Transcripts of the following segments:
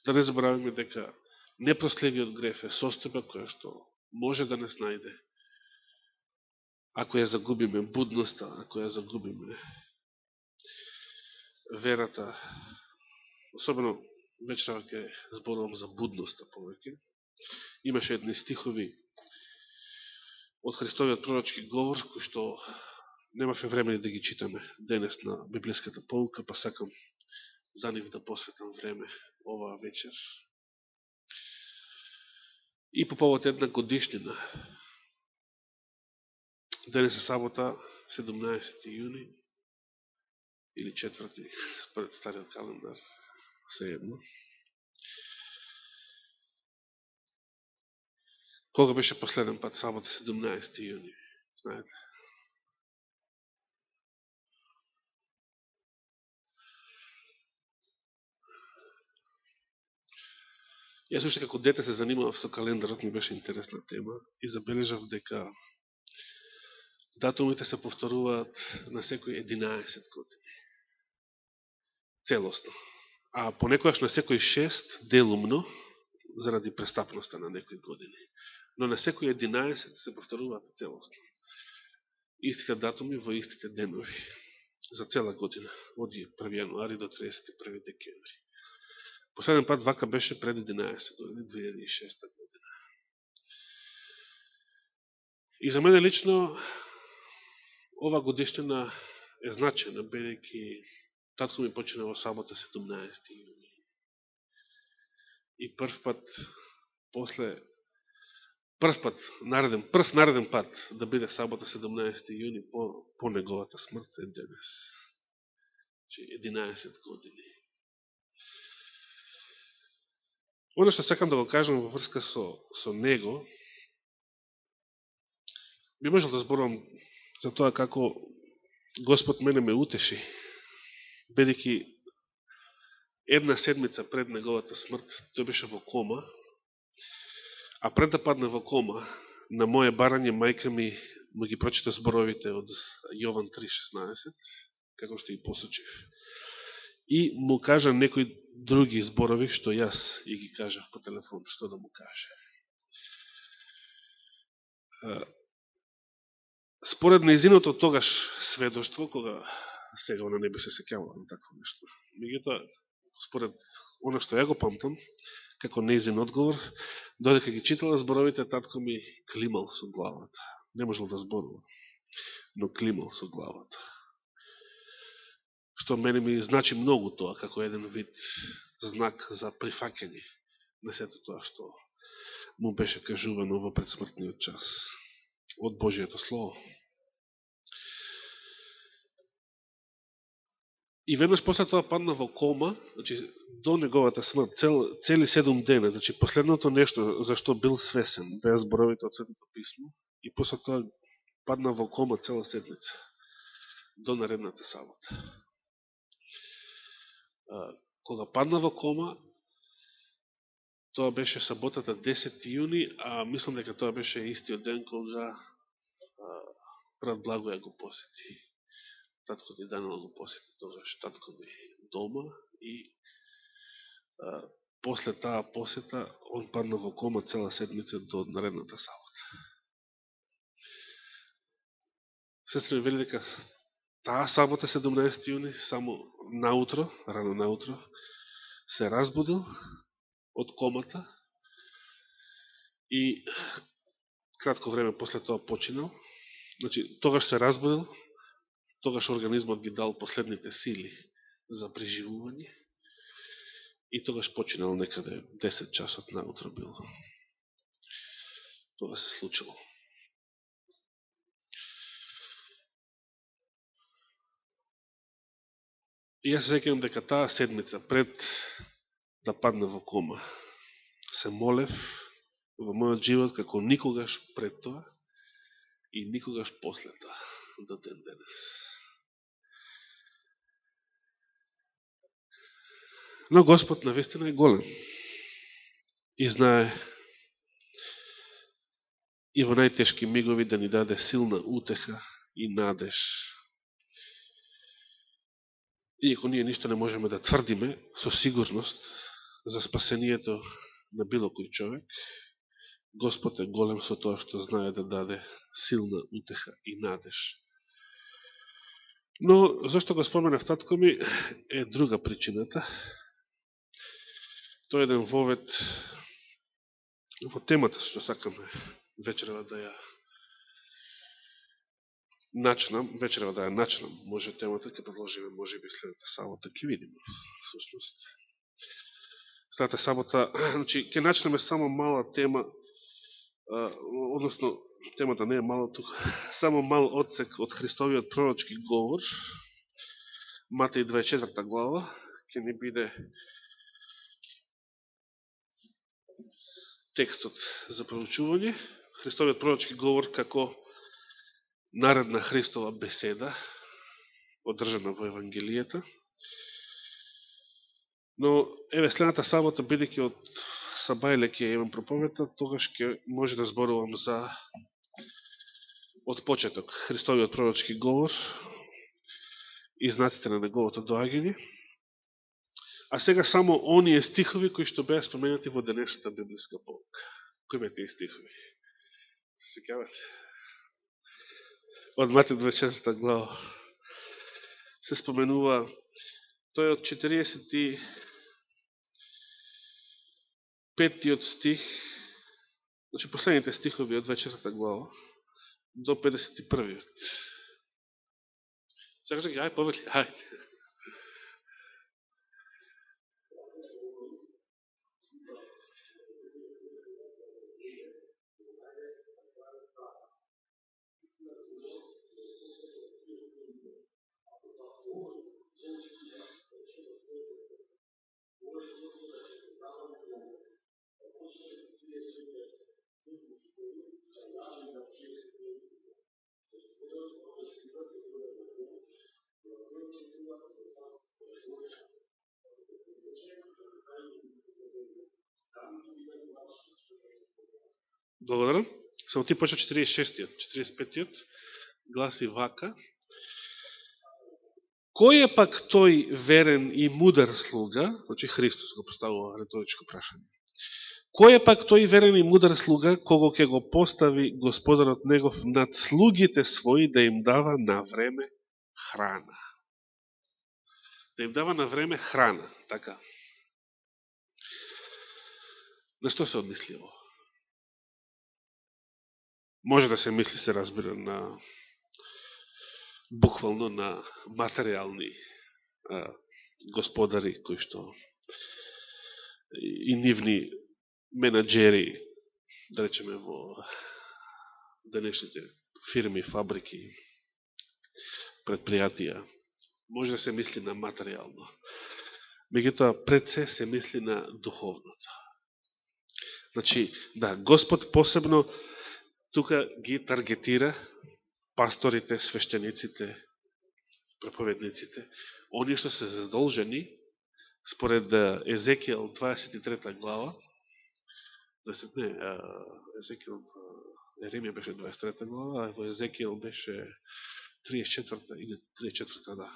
Да не забораваме дека непроследиот греф е состојба која што може да не снајде. Ако ја загубиме будноста, ако ја загубиме верата, особено вечерава ќе зборувам за будноста повеќе, имаше едни стихови од Христовиот пророчки говор, кои што немаше време да ги читаме денес на библиската поука, па сакам за нив да посветам време оваа вечер. И по повод една годишнина. Денес е сабота, 17 јуни, или 4 според стариот календар, се едно. Кога беше последен пат сабота, 17 јуни, знаете? Јас уште како дете се занимавав со календарот, ми беше интересна тема и забележав дека датумите се повторуваат на секој 11 години. Целосно. А понекогаш на секој 6 делумно, заради престапноста на некои години. Но на секој 11 се повторуваат целосно. Истите датуми во истите денови. За цела година. Од 1 јануари до 31 декември. Последен пат вака беше пред 11 години, 2006 година. И за мене лично ова годишнина е значена, бидејќи татко ми почина во сабота 17 јуни. И прв нареден пат да биде сабота 17 јуни по неговата смрт е денес. 11 години. Оно што сакам да го кажам во врска со него, би можел да зборувам за тоа како Господ мене ме утеши, бидејќи една седмица пред неговата смрт тој беше во кома, а пред да падне во кома, на моје барање мајка ми му ги прочита зборовите од Јован 3:16, како што и посочив. И му кажа некои други зборови, што јас и ги кажав по телефон, што да му каже. Според нејзиното тогаш сведоштво, кога сега она не би се сеќавала на такво нешто, меѓутоа, според оно што ја го памтам, како нејзин одговор, додека ги читала зборовите, татко ми климал со главата. Не можел да зборува, но климал со главата. Што мене ми значи многу тоа, како еден вид знак за прифаќање на сето тоа што му беше кажувано во предсмртниот час од Божието Слово. И веднаш после тоа падна во кома, значи до неговата смрт, цели 7 дена, значи последното нешто за што бил свесен, беа зборовите од Светото писмо, и после тоа падна во кома цела седмица, до наредната сабота. Кога падна во кома, тоа беше саботата 10 јуни, а мислам дека тоа беше истиот ден кога брат Благоја го посети. Татко ни Данило го посети тогаш, татко ми дома и после таа посета он падна во кома цела седмица до наредната сабота. Сестра ми вели дека таа сабота 17 јуни, само наутро, рано наутро, се разбудил од комата и кратко време после тоа починал. Значи, тогаш се разбудил, тогаш организмот ги дал последните сили за преживување и тогаш починал некаде 10 часот наутро било. Тоа се случило. И јас се сеќавам дека таа седмица пред да падне во кома се молев во мојот живот како никогаш пред тоа и никогаш после тоа до ден денес. Но Господ навистина е голем и знае и во најтешки мигови да ни даде силна утеха и надеж. Иако ние ништо не можеме да тврдиме со сигурност, за спасението на било кој човек. Господ е голем со тоа што знае да даде силна утеха и надеж. Но, зашто го споменав татко ми, е друга причината. Тој е еден вовет во темата што сакаме вечерва да ја начнам, може темата, ќе продолжиме, може би следната сабота, ќе видиме, всушност. Следната сабота, значи, ќе начнеме само мала тема, односно, темата не е мала тука, само мал одсек од Христовиот пророчки говор, Матеј 24 глава, ќе ни биде текстот за проучување. Христовиот пророчки говор како наредна Христова беседа, одржана во Евангелијата. Но, еве, следната сабота, бидејќи од Сабајле ќе имам проповета, тогаш ќе може да зборувам за од почеток Христовиот пророчки говор и знаците на неговото доаѓање. А сега само оние стихови кои што беа споменати во денешната библиска полка. Кои беа тие стихови? Се сеќавате? Од Матеј 24 глава се споменува, тој од 45-тиот стих, значи последните стихови од 24 глава до 51-тиот. Сега ќе ај повели, ајде. Благодарам. Само ти почва 46-тиот. 45-тиот гласи вака. Кој е пак тој верен и мудар слуга, значи Христос го поставува риторичко прашање. Кој е пак тој верен и мудар слуга, кого ќе го постави Господарот негов над слугите своји да им дава на време храна? Да им дава на време храна, така. На што се одмисливо? Може да се мисли, се разбира, на буквално на материјални господари, кои што и нивни менаджери, да речеме, во денешните фирми, фабрики, предпријатија. Може да се мисли на материјално. Меѓутоа, пред се мисли на духовното. Значи, да, Господ посебно тука ги таргетира пасторите, свештениците, проповедниците, они што се задолжени, според Езекијел 23 глава, Еремија беше 23 глава, а во Езекијел беше 34 или 34, да.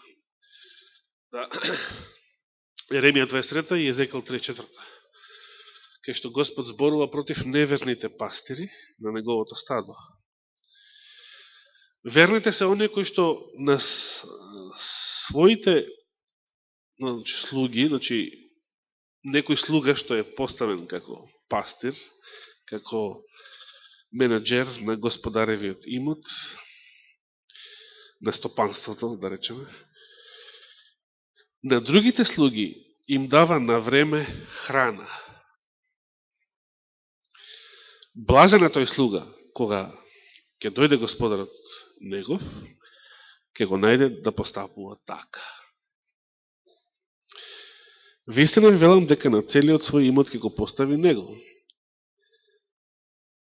Еремија 23 и Езекијел 34. Кај што Господ зборува против неверните пастири на неговото стадо. Верните се оние кои што на своите слуги, значи некој слуга што е поставен како пастир, како менаджер на господаревиот имот, на стопанството, да речеме, на другите слуги им дава на време храна. Блажен е тој слуга, кога ќе дојде господарот негов, ќе го најде да постапува така. Вистина ви велам дека на целиот свој имот ќе го постави него.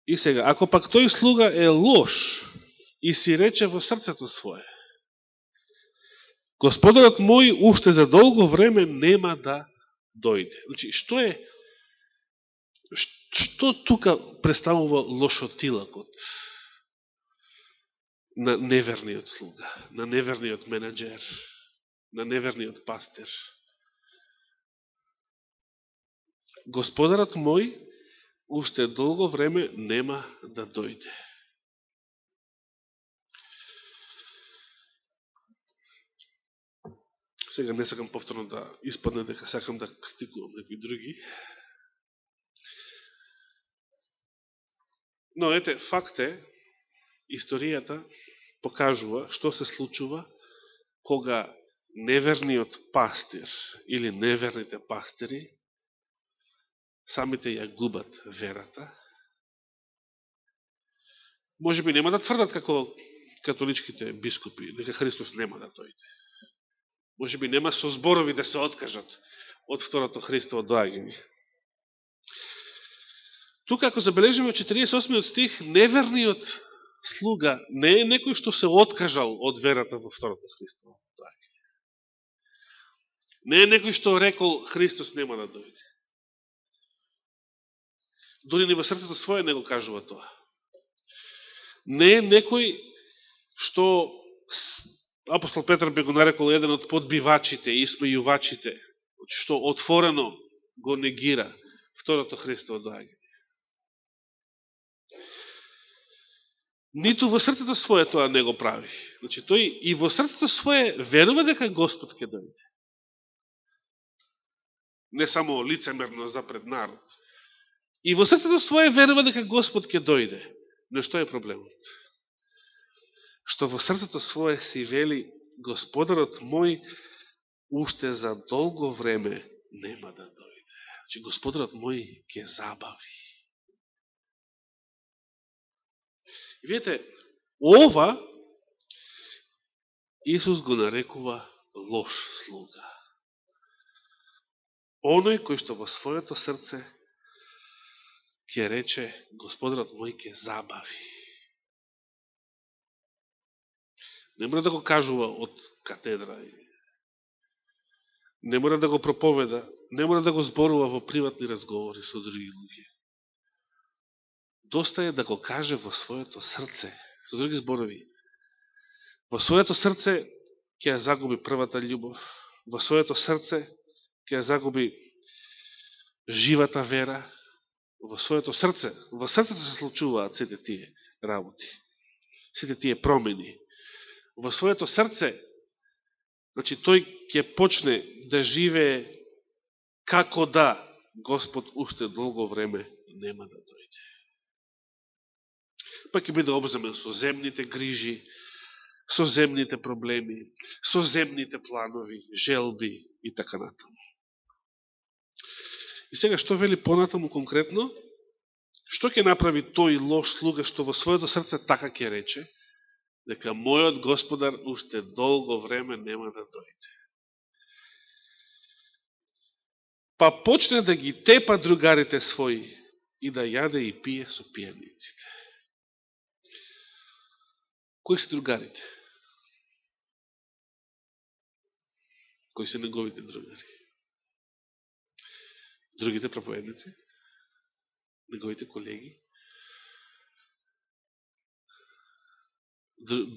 И сега, ако пак тој слуга е лош и си рече во срцето свое, Господарот мој уште за долго време нема да дојде. Значи, што тука представува лошотилакот на неверниот слуга, на неверниот менаджер, на неверниот пастир? Господарот мој уште долго време нема да дојде. Сега не сакам повторно да испадне дека сакам да критикувам некои други. Но ете, факт е, историјата покажува што се случува кога неверниот пастир или неверните пастири самите ја губат верата. Може би нема да тврдат како католичките бискупи, дека Христос нема да дојде. Може би нема со зборови да се откажат од второто Христово доаѓање. Тука, ако забележиме 48 стих, неверниот слуга не е некој што се откажал од верата во второто Христово доаѓање. Не е некој што рекол Христос нема да дојде. Дори ни во срцето своje не го кажува тоа. Не е некој што апостол Петар би го нарекол еден од подбивачите и смејувачите, што отворено го негира второто Христово доаѓање. Ниту во срцето своje тоа не го прави. Значи, тој и во срцето своje верува дека Господ ќе дојде. Не само лицемерно за пред народ. И во срцето своje верува дека Господ ќе дојде. Но што е проблемот? Што во срцето своje си вели Господарот мој уште за долго време нема да дојде. Значи, Господарот мој ќе забави. И видите, ова Исус го нарекува лош слуга. Оној кој што во своето срце ќе рече Господарот мој ќе забави. Не мора да го кажува од катедра. Не мора да го проповеда. Не мора да го зборува во приватни разговори со други луѓе. Доста е да го каже во своето срце. Со други зборови. Во своето срце ќе ја загуби првата љубов. Во своето срце ќе ја загуби живата вера. Во своето срце. Во срцето се случуваат сите тие работи. Сите тие промени. Во своето срце, значи тој ќе почне да живее како да Господ уште долго време нема да дојде. Па ќе биде обземен со земните грижи, со земните проблеми, со земните планови, желби и така натаму. И сега што вели понатаму конкретно? Што ќе направи тој лош слуга што во своето срце така ќе рече? Дека мојот Господар уште долго време нема да дојде. Па почне да ги тепа другарите своји и да јаде и пие со пијаниците. Кои се другарите? Кои се неговите другари? Другите проповедници? Неговите колеги?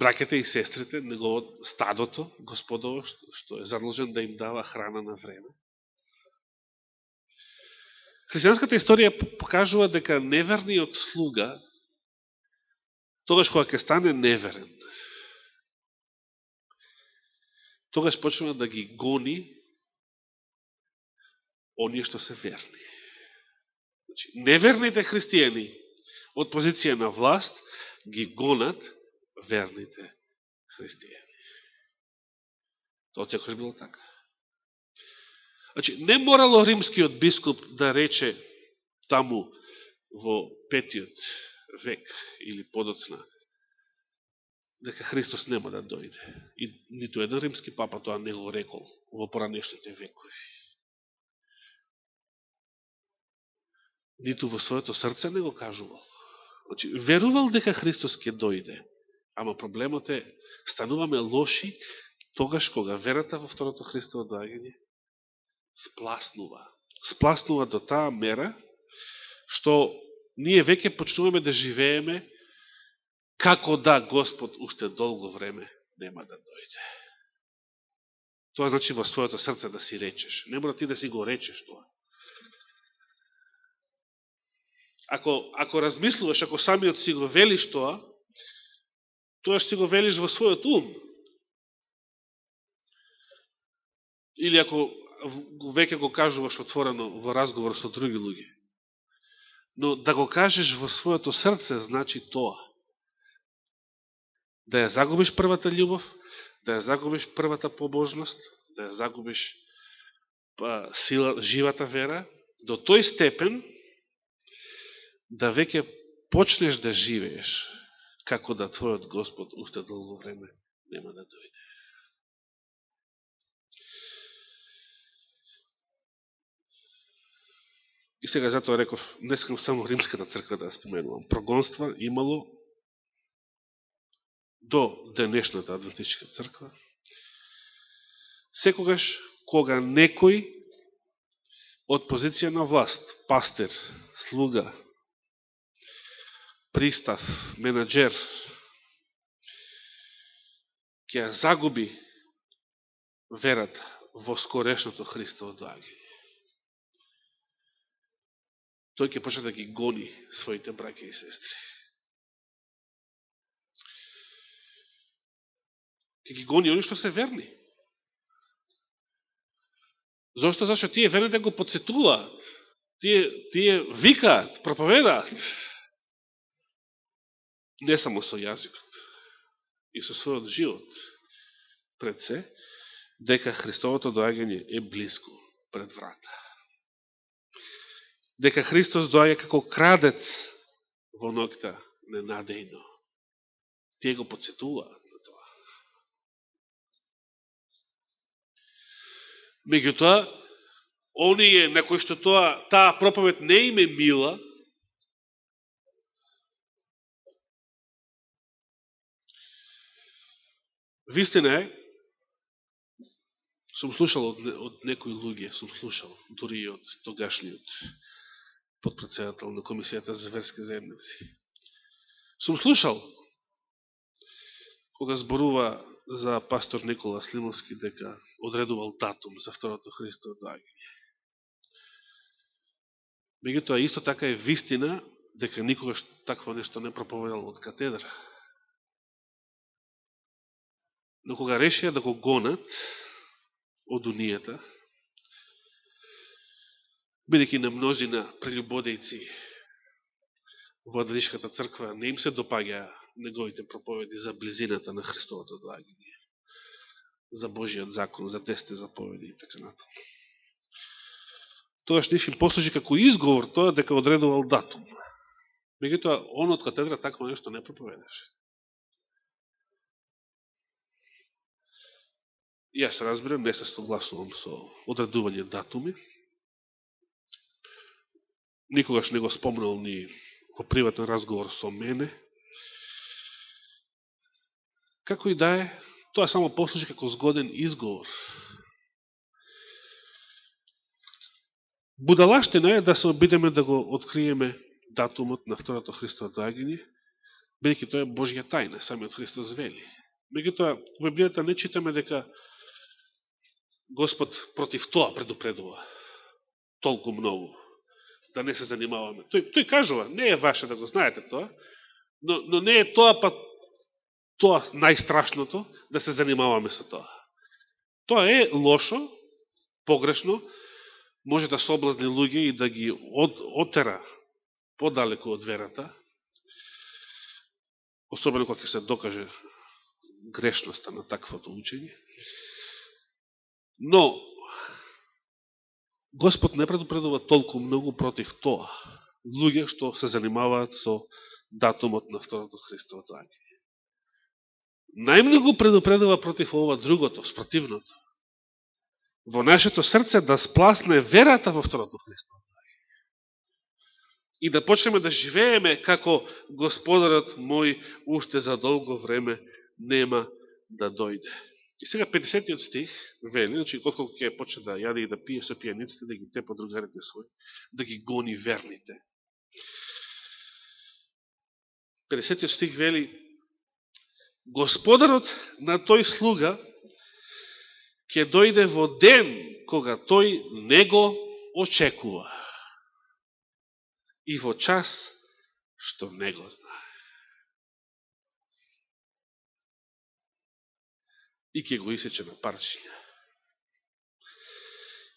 Браќите и сестрите, неговото стадото, Господово, што е задолжен да им дава храна на време. Христијанската историја покажува дека неверниот слуга, тогаш кога ќе стане неверен, тогаш почнува да ги гони оние што се верни. Значи, неверните христијани од позиција на власт ги гонат верните христијани. Тоа секогаш било така. Значи, не морало римскиот бискуп да рече таму во 5 век или подоцна дека Христос нема да дојде. И ниту еден римски папа тоа не го рекол во поранешните векови. Ниту во своето срце не го кажувал. Значи, верувал дека Христос ќе дојде. Ама проблемот е, стануваме лоши тогаш кога верата во второто Христово доаѓање спласнува. Спласнува до таа мера, што ние веќе почнуваме да живееме како да Господ уште долго време нема да дојде. Тоа значи во своето срце да си речеш. Не мора ти да си го речеш тоа. Ако размислуваш, ако самиот си го велиш тоа ќе си го велиш во својот ум. Или ако веќе го кажуваш отворено во разговор со други луѓе. Но да го кажеш во своето срце значи тоа. Да ја загубиш првата љубов, да ја загубиш првата побожност, да ја загубиш живата вера, до тој степен да веќе почнеш да живееш како да твојот Господ уште долго време нема да дојде. И сега затоа реков, не искам само Римската црква да споменувам. Прогонства имало до денешната адвентистичка црква. Секогаш кога некој од позиција на власт, пастир, слуга, пристав, менаджер, ќе ја загуби верата во скорешното Христово доаѓање. Тој ќе почне да ги гони своите браќа и сестри. Ќе ги гони они што се верни. Зошто? Зашто тие верните го подсетуваат. Тие викаат, проповедаат. Не само со јазикот, и со својот живот пред се, дека Христовото доаѓање е близко пред врата. Дека Христос доаѓа како крадец во ноќта ненадејно. Тие го подсетуваат на тоа. Меѓутоа, оние на кои што таа проповед не им е мила, вистина е, сум слушал од некои луѓе, дури и од тогашниот подпредседател на Комисијата за верски заедници. Сум слушал, кога зборува за пастор Никола Слимовски, дека одредувал датум за второто Христово доаѓање. Меѓутоа, исто така е вистина, дека никогаш такво нешто не проповедал од катедра. Но кога решија да го гонат од унијата, бидејќи на множина прелюбодејци во Адвентишката црква не им се допаѓа неговите проповеди за близината на Христовото доаѓање, за Божиот закон, за 10 заповеди и така натаму. Тогаш нив им послужи како изговор тоа дека одредувал датум. Меѓутоа, он од катедра такво нешто не проповедаше. Јас разбирам, не се согласувам со одредување датуми. Никогаш не го спомнал ни во приватен разговор со мене. Како и да е, тоа само послужи како згоден изговор. Будалаштина е да се обидеме да го откриеме датумот на второто Христово доаѓање, бидејќи тоа е Божја тајна, самиот Христос вели. Меѓутоа, во Библијата не читаме дека Господ против тоа предупредува толку многу, да не се занимаваме. Тој кажува, не е ваше да го знаете тоа, но не е тоа најстрашното, да се занимаваме со тоа. Тоа е лошо, погрешно, може да соблазни луѓе и да ги отера подалеку од верата, особено кога ќе се докаже грешноста на таквото учење. Но, Господ не предупредува толку многу против тоа. Луѓе што се занимаваат со датумот на второто Христово доаѓање. Најмногу предупредува против ова другото, спротивното. Во нашето срце да спласне верата во второто Христово доаѓање. И да почнеме да живееме како Господарот мој уште за долго време нема да дојде. И сега 50-тиот стих вели, значи отколку ќе почне да јаде и да пие со пијаниците, да ги тепа другарите своји, да ги гони верните. 50-тиот стих вели, Господарот на тој слуга ќе дојде во ден кога тој не го очекува. и во час што не го знае. И ќе го исече на парчиња.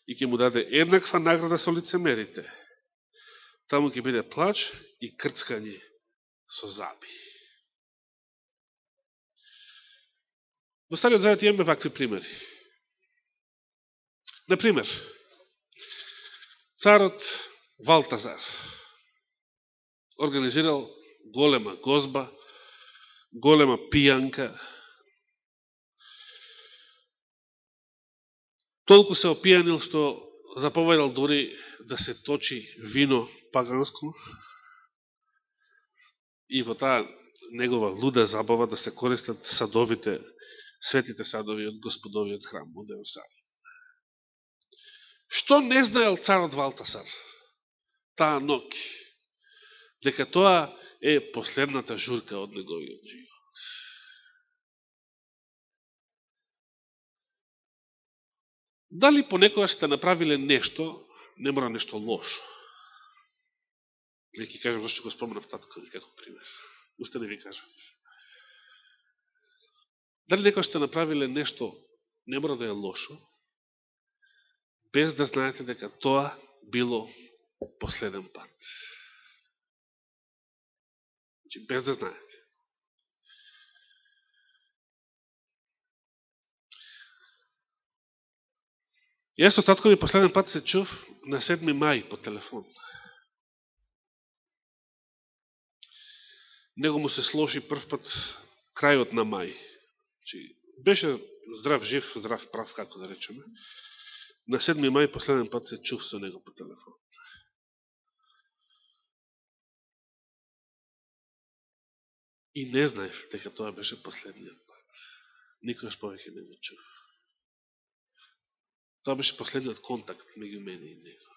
И ќе му даде еднаква награда со лицемерите. Таму ќе биде плач и крцкање со заби. Во Стариот Завет имаме вакви примери. Например, царот Валтазар организирал голема гозба, голема пијанка. Толку се опијанил што заповедал дори да се точи вино паганско и во таа негова луда забава да се користат садовите, светите садови од Господовиот храм од Ерусалим. Што не знаел царот Валтасар таа ноќ? Дека тоа е последната журка од неговиот живот. Дали понекогаш сте направиле нешто, не мора нешто лошо. Не ќе кажам зашто го споменав татко како пример. Уште не ви кажам. Дали некој сте направиле нешто, не мора да е лошо, без да знаете дека тоа било последен пат. Значи, без да знаете. Јас со татко ми последен пат се чув на 7 мај по телефон. Него му се сложи прв пат крајот на мај. Значи, беше здрав, жив, здрав, прав, како да речеме. На 7 мај последен пат се чув со него по телефон. И не знаев дека тоа беше последниот пат. Никогаш повеќе не го чув. Тоа беше последниот контакт меѓу мене и него.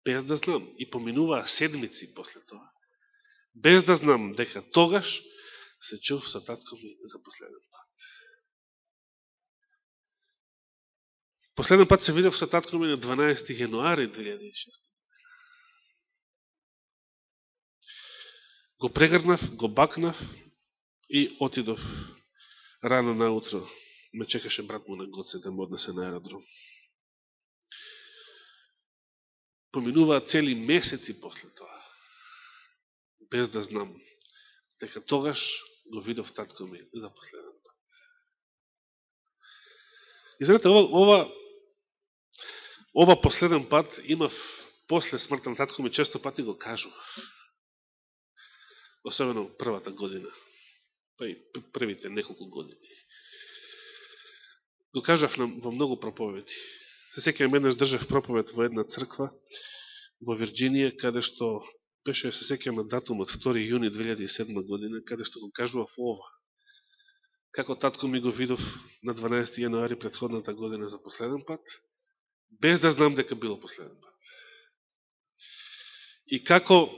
Без да знам, и поминуваа седмици после тоа, без да знам дека тогаш се чув со татко ми за последен пат. Последен пат се видев со татко ми на 12 јануари 2006. Го прегрнав, го бакнав и отидов рано наутро. Ме чекаше брат му на Гоце да му однесе на аеродром. Поминуваа цели месеци после тоа, без да знам дека тогаш го видов татко ми за последен пат. И знаете, ова последен пат имав после смртта на татко ми, често пати го кажу. Особено првата година, па и првите неколку години. Го кажав во многу проповеди. Се сеќавам еднаш држав проповед во една црква во Вирџинија, каде што беше, се сеќавам на датумот 2. јуни 2007 година, каде што го кажував ова. Како татко ми го видов на 12 јануари претходната година за последен пат, без да знам дека било последен пат. И како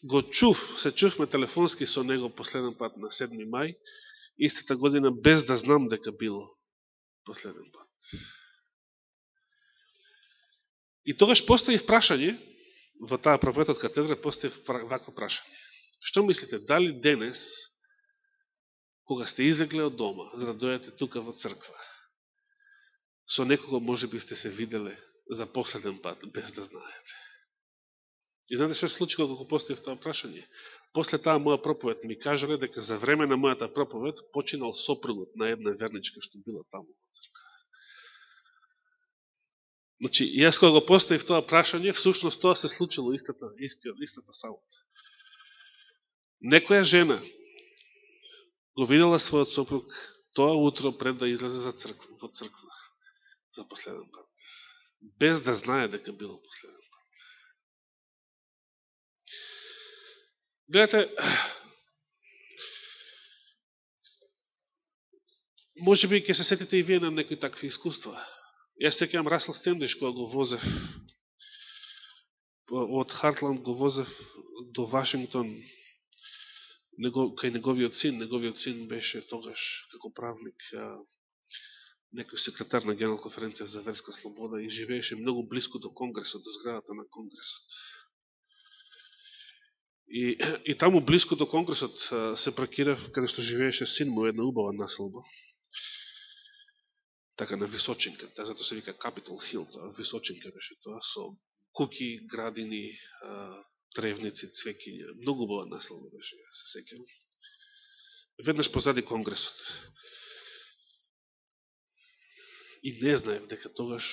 го чув, се чувме телефонски со него последен пат на 7 мај, истата година, без да знам дека било последен пат. И тогаш поставив прашање, во таа проповед од катедра, поставив вакво прашање. Што мислите, дали денес, кога сте излегле од дома, за да дојдете тука во црква, со некого може би сте се виделе за последен пат, без да знаете? И знаете што се случи кога го поставив тоа прашање? После таа моја проповед ми кажале дека за време на мојата проповед починал сопругот на една верничка што била таму во црква. Значи, јас кога го поставив тоа прашање, всушност тоа се случило истата сабота. Некоја жена го видела својот сопруг тоа утро пред да излезе за црква, во црква за последен пат. Без да знае дека било последен пат. Гледате, може би ќе се сетите и вие на некои такви искуства. Јас секјам Расел Стендиш кога го возев од Хартланд, го возев до Вашингтон кај неговиот син беше тогаш како правник некој секретар на Генерална конференција за верска слобода и живееше многу близко до Конгресот, до зградата на Конгресот. И таму близко до Конгресот се паркирав, каде што живееше син му, една убава населба. Така на височинка, зато се вика Capitol Hill, височинка беше тоа, со куки, градини, тревници, цвекиња. Многу убава населба беше, се сеќавам. Веднаш позади Конгресот. И не знаев дека тогаш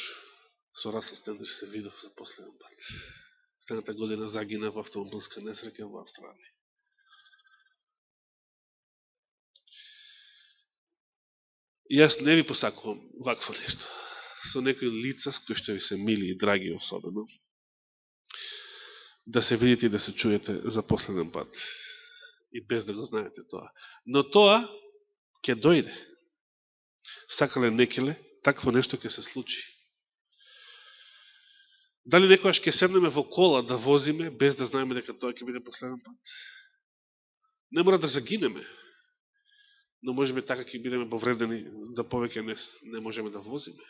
со Расел Стендиш се видов за последен пат. Следната година загина во автомобилска несреќа во Австралија. И јас не ви посакувам вакво нешто. Со некои лица, с кои што ви се мили и драги особено, да се видите и да се чуете за последен пат. И без да го знаете тоа. Но тоа ќе дојде. Сакале некеле, такво нешто ќе се случи. Дали некојаш ќе седнеме во кола да возиме, без да знаеме дека тоа ќе биде последен пат? Не мора да загинеме, но можеме така ќе бидеме повредени да повеќе не можеме да возиме.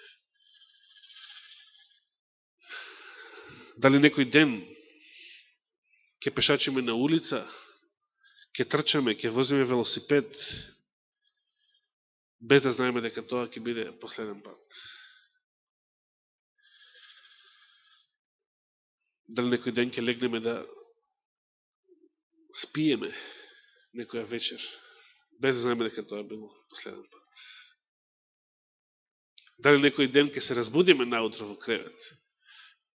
Дали некој ден ќе пешачиме на улица, ќе трчаме, ќе возиме велосипед, без да знаеме дека тоа ќе биде последен пат. Дали некој ден ќе легнеме да спиеме некоја вечер, без да знаеме дека тоа било последен пат. Дали некој ден ќе се разбудиме наутро во кревет,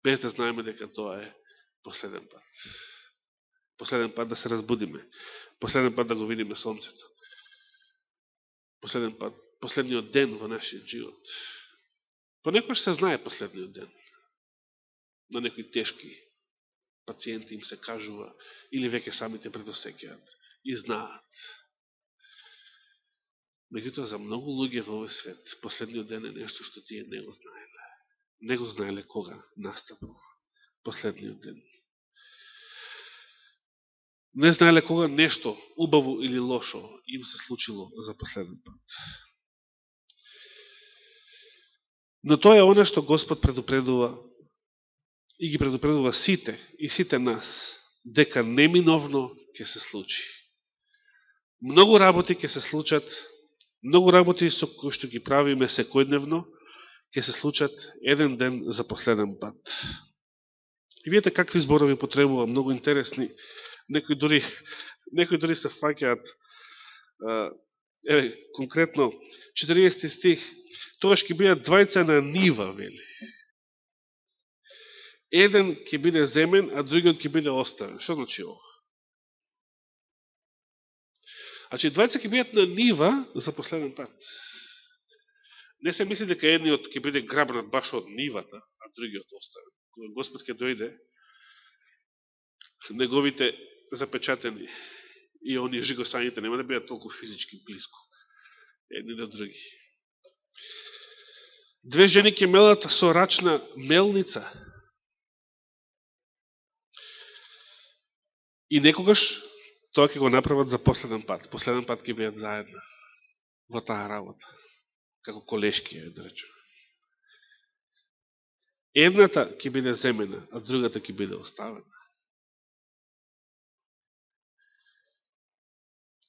без да знаеме дека тоа е последен пат. Последен пат да се разбудиме, последен пат да го видиме сонцето, последен пат, последниот ден во нашиот живот. Понекогаш се знае последниот ден. На некои тешки пациенти им се кажува, или веќе самите предосеќаат и знаат. Меѓутоа, за многу луѓе во овој свет, последниот ден е нешто што тие не го знаеле. Не го знаеле кога настапил последниот ден. Не знаеле кога нешто, убаво или лошо, им се случило за последен пат. Но тоа е оно што Господ предупредува и ги предупредува сите и сите нас, дека неминовно ќе се случи. Многу работи ќе се случат, многу работи со кои што ги правиме секојдневно, ќе се случат еден ден за последен пат. И видите какви зборови потребува, многу интересни. Некои дори се фаќаат, конкретно, 40 стих, тогаш ќе бидат двајца на нива, вели. Еден ќе биде земен, а другиот ќе биде оставен. Што значи ова? Значи, двајца ќе бидат на нива за последен пат. Не се мисли дека едниот ќе биде грабнат баш од нивата, а другиот оставен. Кога Господ ќе дојде, неговите запечатени и они жигосаните нема да бидат толку физички близко едни до други. Две жени ќе мелат со рачна мелница. И некогаш тоа ќе го направат за последен пат. Последен пат ќе бидат заедно во таа работа. Како колешки, да речем. Едната ќе биде земена, а другата ќе биде оставена.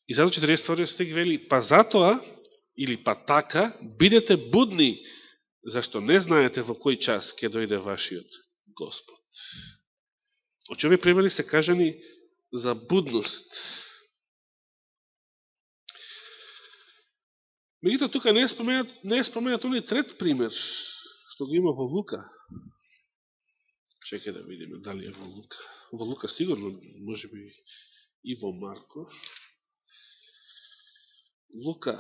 И зато 42 стих вели, па затоа, или па така, бидете будни, зашто не знаете во кој час ќе дојде вашиот Господ. Очи овие примери се кажани за будност. Меѓутоа, тука не е споменат оној трет пример, што го има во Лука. Чекај да видиме дали е во Лука. Во Лука сигурно, може би и во Марко. Лука.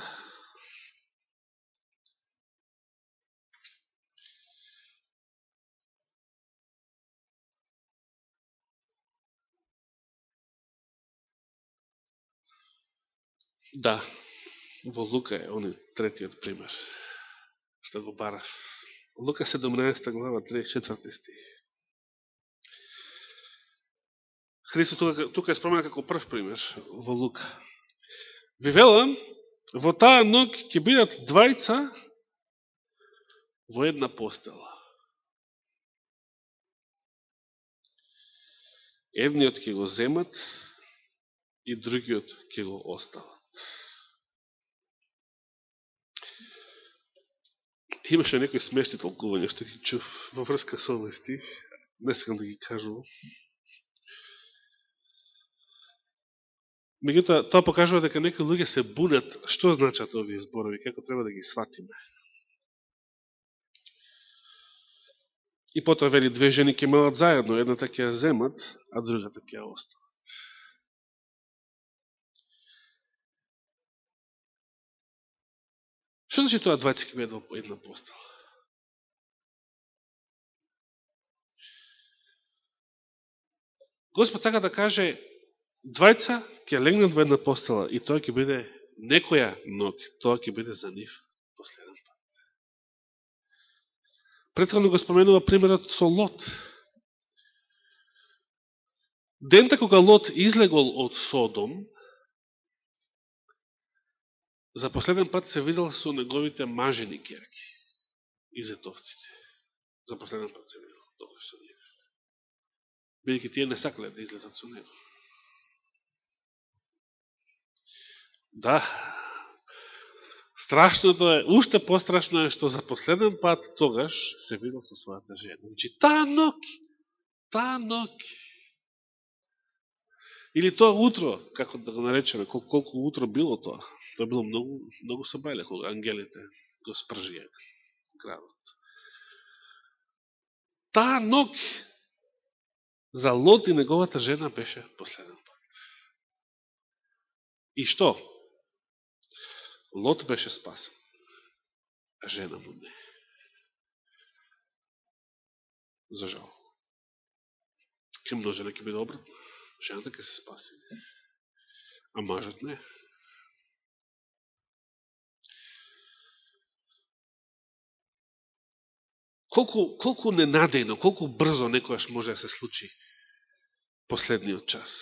Да, во Лука е оној третиот пример, што го барав. Лука 17 глава, 34 стих. Христос тука е споменат како прв пример во Лука. Ви велам, во таа ног ќе бидат двајца во една постела. Едниот ќе го земат, и другиот ќе го остават. Имаше некои смешни толкувања што ги чув во врска со овој стих, не сакам да ги кажувам. Меѓутоа, тоа покажува дека некои луѓе се бунат што значат овие зборови, како треба да ги сватиме. И потоа вели две жени ќе имаат заедно, едната ќе ја земат, а другата ќе ја остават. Што значи тоа двајца ќе бидат во една постела? Господ сака да каже, двајца ќе легнат во една постела и тоа ќе биде некоја ног, тоа ќе биде за нив последен пат. Претходно го споменува примерот со Лот. Дента кога Лот излегол од Содом, за последен пат се видел со неговите мажени ќерки и зетовците. За последен пат се видел тогаш со нив. Бидејќи тие не сакале да излезат со него. Да, страшното е, уште пострашно е што за последен пат тогаш се видел со својата жена. Значи, таа ног. Или тоа утро, како да го наречеме, колку утро било тоа. Тоа било многу собајле, кога ангелите го спржија градот. Таа ног за Лот и неговата жена беше последен пат. И што? Лот беше спасен, а жена му не. За жал. Ке множена ќе биде обратно. Жената ќе се спаси. А мажот не. Колку ненадејно, колку брзо некојаш може да се случи последниот час.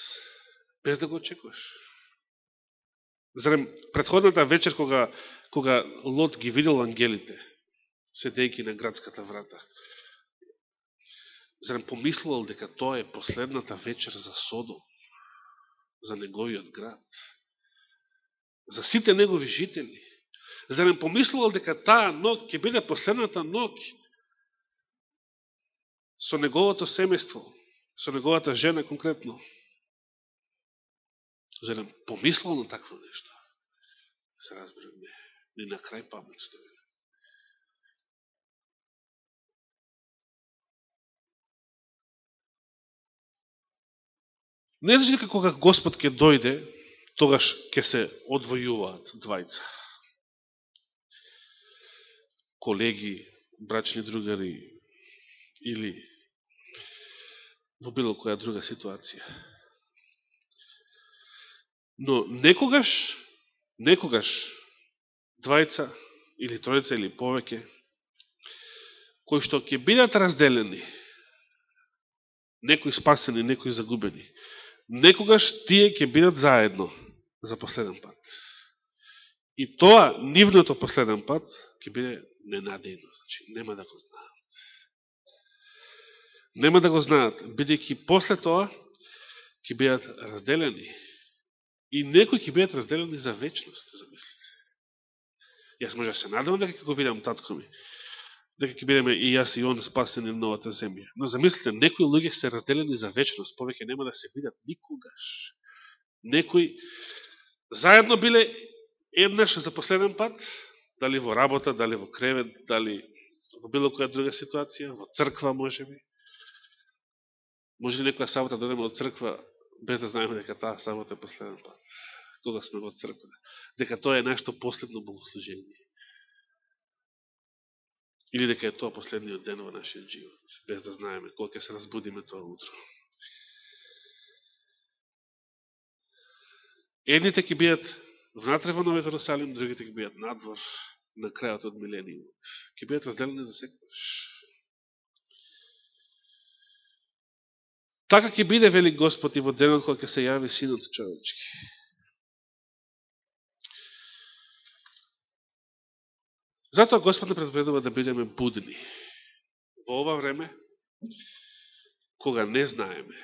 Без да го очекуваш. Зарем, предходната вечер, кога Лот ги видел ангелите, седејки на градската врата, зарем помислувал дека тоа е последната вечер за Содом, за неговиот град, за сите негови жители. Зарем помислувал дека таа ног ќе биде последната ног со неговото семејство, со неговата жена конкретно. Зарем помислувал на такво нешто. Се разбира, не на крај памет што биде. Не значи дека кога Господ ќе дојде, тогаш ќе се одвојуваат двајца. Колеги, брачни другари или во било која друга ситуација. Но некогаш двајца или тројца или повеќе кои што ќе бидат разделени, некои спасени, некои загубени, некогаш тие ќе бидат заедно за последен пат. И тоа, нивното последен пат, ќе биде ненадејно. Значи, нема да го знаат. Нема да го знаат, бидејќи после тоа ќе бидат разделени. И некои ќе бидат разделени за вечност, замислите. Јас може да се надевам дека ќе го видам татко ми, дека ќе бидеме и јас и он спасени на новата земја. Но замислите, некои луѓе се разделени за вечност, повеќе нема да се видат никогаш. Некои заедно биле еднаш за последен пат, дали во работа, дали во кревет, дали во било која друга ситуација, во црква можеби. Може ли некоја сабота додеме од црква без да знаеме дека таа сабота е последен пат, кога сме во црква, дека тоа е нашето последно богослужение. Или дека е тоа последниот ден во нашиот живот, без да знаеме кога ќе се разбудиме тоа утро. Едните ќе бидат внатре во Новиот Ерусалим, другите ќе бидат надвор на крајот од милениумот. Ќе бидат разделени за секојаш. Така ќе биде, вели Господ, и во денот кога ќе се јави Синот човечки. Затоа Господ не предупредува да бидеме будни во ова време, кога не знаеме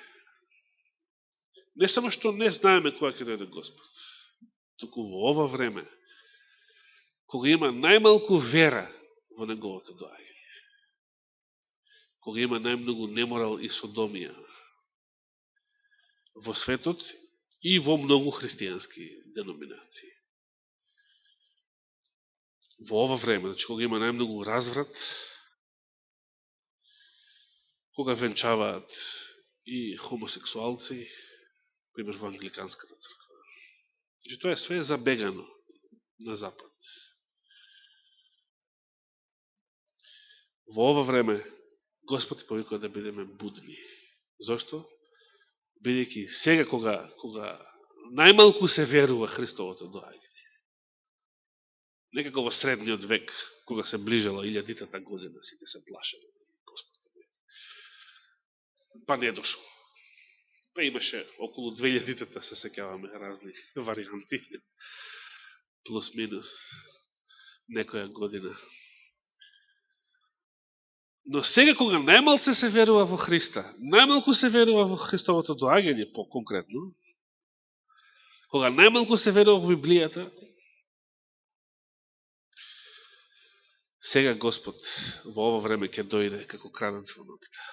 Не само што не знаеме кога ќе дојде Господ, туку во ова време, кога има најмалку вера во неговото доаѓање, кога има најмногу неморал и содомија во светот и во многу христијански деноминации. Во ова време, значи кога има најмногу разврат, кога венчаваат и хомосексуалци, пример во англиканската црква. Значи тоа е све забегано на запад. Во ова време Господ е повикува да бидеме будни. Зошто? Бидејќи сега кога најмалку се верува Христовото доаѓање. Некако во средниот век, кога се ближала 1000-та година, сите се плашели. Па не дошол. Па имаше околу 2000-та, се сеќаваме, разни варианти. Плюс-минус некоја година. Но сега кога најмалце се верува во Христа, најмалку се верува во Христовото доаѓање, по-конкретно, кога најмалку се верува во Библијата, сега Господ во ова време ќе дојде како крадец во ноќта.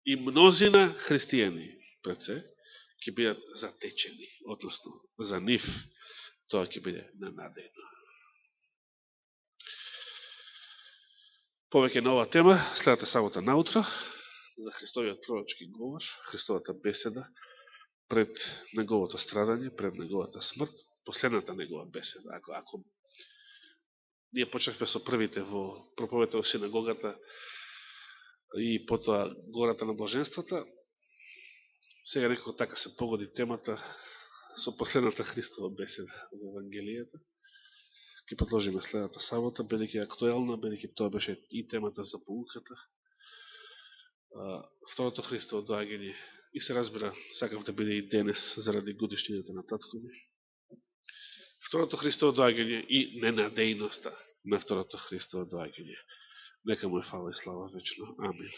И мнозина христијани, пред се, ќе бидат затечени, односно за нив тоа ќе биде ненадејно. Повеќе на оваа тема, следата сабота наутро, за Христовиот пророчки говор, Христовата беседа, пред неговото страдање, пред неговата смрт, последната негова беседа. Ако ние почнахме со првите во проповедта во синагогата и потоа гората на блаженствата, сега некако така се погоди темата со последната Христова беседа во Евангелијата. Ке продолжиме следната сабота, бидејќи актуелна, бидејќи тоа беше и темата за поуката, второто Христово доаѓање, и се разбира, сакав да биде и денес заради годишнината на татко ми. Второто Христово доаѓање и ненадејноста на второто Христово доаѓање. Нека му е фала и слава вечно. Амин.